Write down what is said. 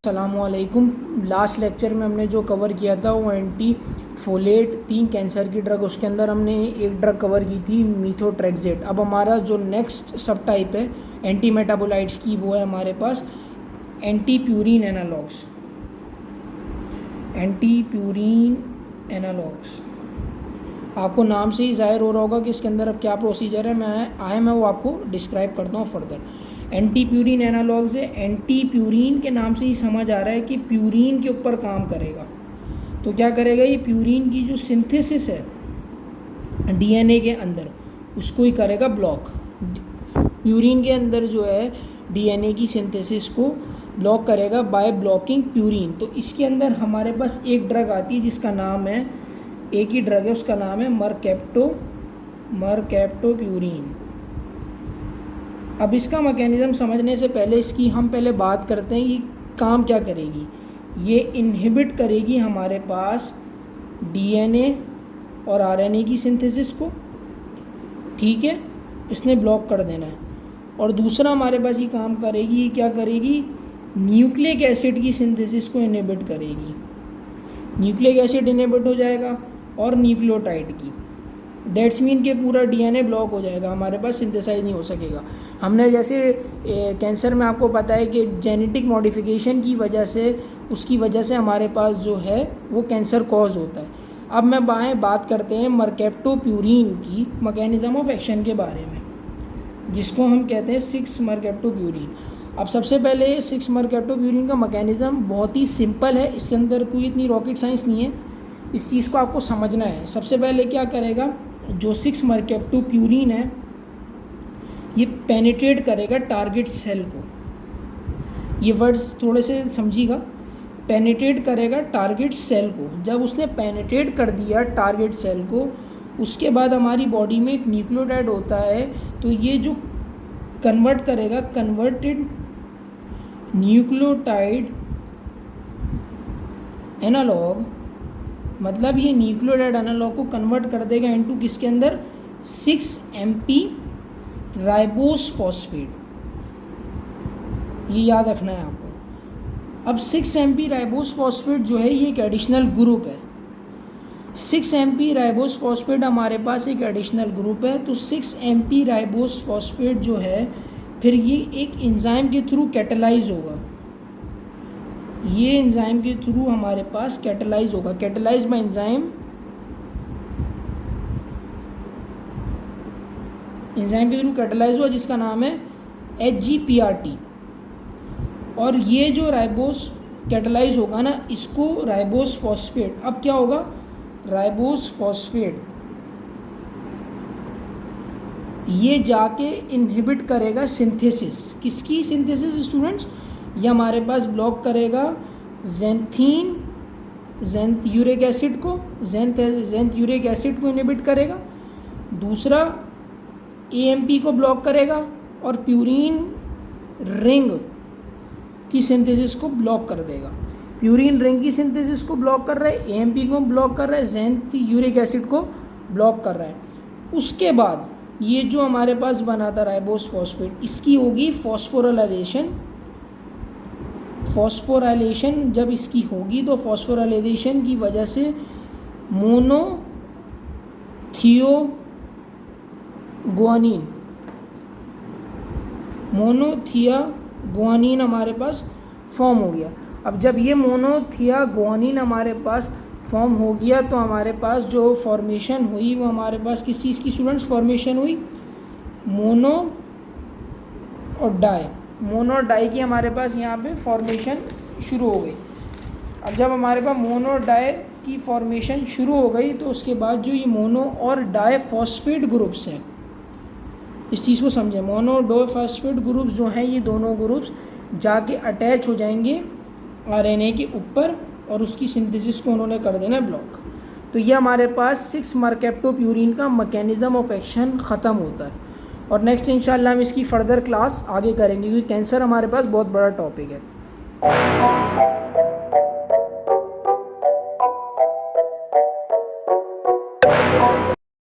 अस्सलामुअलैकुम। Last lecture में हमने जो कवर किया था वो एंटी फोलेट 3 कैंसर की ड्रग, उसके अंदर हमने एक ड्रग कवर की थी मीथोट्रेक्सेट। अब हमारा जो नेक्स्ट सब टाइप है एंटी मेटाबोलाइट्स की वो है हमारे पास anti purine analogues. Anti purine analogues आपको नाम से ही ज़ाहिर हो रहा होगा कि इसके अंदर अब क्या प्रोसीजर है। मैं वो आपको डिस्क्राइब करता हूँ फर्दर। एंटी प्यूरिन एनालॉग्स है। एंटी प्यूरिन के नाम से ही समझ आ रहा है कि प्यूरिन के ऊपर काम करेगा। तो क्या करेगा, ये प्यूरिन की जो सिंथेसिस है डीएनए के अंदर उसको ही करेगा ब्लॉक। प्यूरिन के अंदर जो है डीएनए की सिंथेसिस को ब्लॉक करेगा बाय ब्लॉकिंग प्यूरिन। तो इसके अंदर हमारे पास एक ड्रग आती है जिसका नाम है, एक ही ड्रग है, उसका नाम है मरकैप्टोप्यूरिन। अब इसका मैकेनिज़्म समझने से पहले इसकी हम पहले बात करते हैं कि काम क्या करेगी। ये इनहिबिट करेगी हमारे पास डीएनए और आरएनए की सिंथेसिस को, ठीक है, इसने ब्लॉक कर देना है। और दूसरा हमारे पास ये काम करेगी, ये क्या करेगी, न्यूक्लिक एसिड की सिंथेसिस को इनहिबिट करेगी। न्यूक्लिक एसिड इनहिबिट हो जाएगा और न्यूक्लियोटाइड की, दैट्स मीन के पूरा डीएनए ब्लॉक हो जाएगा, हमारे पास सिंथेसाइज नहीं हो सकेगा। हमने जैसे कैंसर में आपको पता है कि जेनेटिक मॉडिफिकेशन की वजह से, उसकी वजह से हमारे पास जो है वो कैंसर कॉज होता है। अब मैं बात करते हैं मरकैप्टोप्यूरिन की मैकेनिज़्म ऑफ एक्शन के बारे में, जिसको हम कहते हैं 6 मरकैप्टोप्यूरिन। अब सबसे पहले 6 मरकैप्टोप्यूरिन का मैकेनिज़्म बहुत ही सिंपल है, इसके अंदर कोई इतनी रॉकेट साइंस नहीं है, इस चीज़ को आपको समझना है। सबसे पहले क्या करेगा, जो 6 मरकैप्टोप्यूरिन है ये पेनिट्रेट करेगा टारगेट सेल को। ये वर्ड्स थोड़े से समझिएगा, पेनिट्रेट करेगा टारगेट सेल को। जब उसने पेनिट्रेट कर दिया टारगेट सेल को, उसके बाद हमारी बॉडी में एक न्यूक्लियोटाइड होता है, तो ये जो कन्वर्ट करेगा कन्वर्टेड न्यूक्लियोटाइड एनालॉग, मतलब ये न्यूक्लियोटाइड एनालॉग को कन्वर्ट कर देगा इनटू किसके अंदर, 6 MP राइबोस फॉस्फेट। ये याद रखना है आपको। अब 6 MP राइबोस फॉस्फेट जो है ये एक एडिशनल ग्रुप है। 6 MP राइबोस फॉस्फेट हमारे पास एक एडिशनल ग्रुप है। तो 6 MP राइबोस फॉस्फेट जो है फिर ये एक एंजाइम के थ्रू कैटेलाइज होगा। ये एंजाइम के थ्रू हमारे पास कैटेलाइज होगा, कैटेलाइज बाय एंजाइम, एंजाइम के थ्रू कैटेलाइज हुआ जिसका नाम है HGPRT। और ये जो राइबोस कैटेलाइज होगा ना, इसको राइबोस फॉस्फेट, अब क्या होगा, राइबोस फॉस्फेट ये जाके इनहिबिट करेगा सिंथेसिस। किसकी सिंथेसिस स्टूडेंट्स, ये हमारे पास ब्लॉक करेगा ज़ेंथ यूरिक एसिड को, ज़ेंथ यूरिक एसिड को इनहिबिट करेगा। दूसरा AMP को ब्लॉक करेगा और प्यूरिन रिंग की सिंथेसिस को ब्लॉक कर देगा। प्यूरिन रिंग की सिंथेसिस को ब्लॉक कर रहा है, AMP को ब्लॉक कर रहा है, ज़ेंथ यूरिक एसिड को ब्लॉक कर रहा है। उसके बाद ये जो हमारे पास बना था राइबोस फॉस्फेट, इसकी होगी फॉस्फोराइलेशन। फॉस्फोराइलेशन जब इसकी होगी तो फॉस्फोराइलेशन की वजह से मोनोथियागुआनिन हमारे पास फॉर्म हो गया। अब जब ये मोनोथियागुआनिन हमारे पास फॉर्म हो गया तो हमारे पास जो फॉर्मेशन हुई वो हमारे पास किस चीज़ की स्टूडेंट्स फॉर्मेशन हुई, मोनो और डाई की हमारे पास यहाँ पे फॉर्मेशन शुरू हो गई। अब जब हमारे पास मोनो और डाई की फॉर्मेशन शुरू हो गई तो उसके बाद जो ये मोनो और डाई फॉस्फेट ग्रुप्स हैं, इस चीज़ को समझें, मोनो और डाई फॉस्फेट ग्रुप्स जो हैं ये दोनों ग्रुप्स जाके अटैच हो जाएंगे RNA के ऊपर और उसकी सिंथेसिस को उन्होंने कर देना ब्लॉक। तो ये हमारे पास 6 मरकैप्टोप्यूरिन का मैकेनिज़्म ऑफ एक्शन ख़त्म होता है। और नेक्स्ट इंशाल्लाह हम इसकी फ़र्दर क्लास आगे करेंगे क्योंकि कैंसर हमारे पास बहुत बड़ा टॉपिक है।